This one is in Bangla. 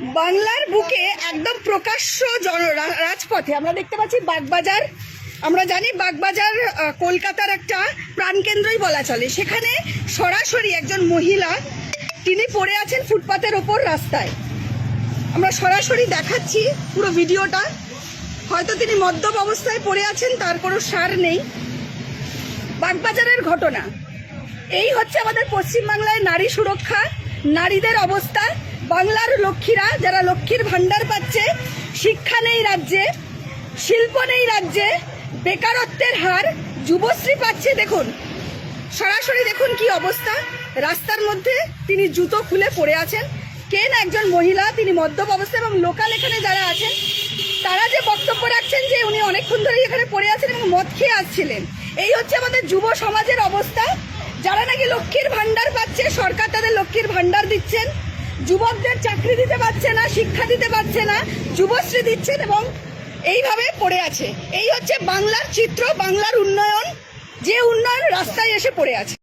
বাংলার বুকে একদম প্রকাশ্য রাজপথে আমরা দেখতে পাচ্ছি বাগবাজার। আমরা জানি বাগবাজার কলকাতার একটা প্রাণকেন্দ্রই বলা চলে। সেখানে সরাসরি একজন মহিলা তিনি পড়ে আছেন ফুটপাতের ওপর রাস্তায়। আমরা সরাসরি দেখাচ্ছি পুরো ভিডিওটা। হয়তো তিনি মদ্যপ অবস্থায় পড়ে আছেন, তার কোনো সার নেই। বাগবাজারের ঘটনা এই হচ্ছে আমাদের পশ্চিমবাংলায় নারী সুরক্ষা, নারীদের অবস্থা। বাংলার লক্ষ্মীরা যারা লক্ষ্মীর ভাণ্ডার পাচ্ছে, শিক্ষা নেই রাজ্যে, শিল্প নেই রাজ্যে, বেকারত্বের হার, যুবশ্রী পাচ্ছে। দেখুন সরাসরি দেখুন কি অবস্থা। রাস্তার মধ্যে তিনি জুতো খুলে পড়ে আছেন। কেন একজন মহিলা, তিনি মদ্যপ অবস্থা, এবং লোকাল এখানে যারা আছেন তারা যে বক্তব্য রাখছেন যে উনি অনেকক্ষণ ধরে এখানে পড়ে আছেন এবং মদ খেয়ে আসছিলেন। এই হচ্ছে আমাদের যুব সমাজের অবস্থা। যারা নাকি লক্ষ্মীর ভাণ্ডার পাচ্ছে, সরকার তাদের লক্ষ্মীর ভাণ্ডার দিচ্ছেন, যুবকদের চাকরি দিতে পারছে না, শিক্ষা দিতে পারছে না, যুবশ্রী দিচ্ছেন এবং এইভাবে পড়ে আছে। এই হচ্ছে বাংলার চিত্র, বাংলার উন্নয়ন, যে উন্নয়ন রাস্তায় এসে পড়ে আছে।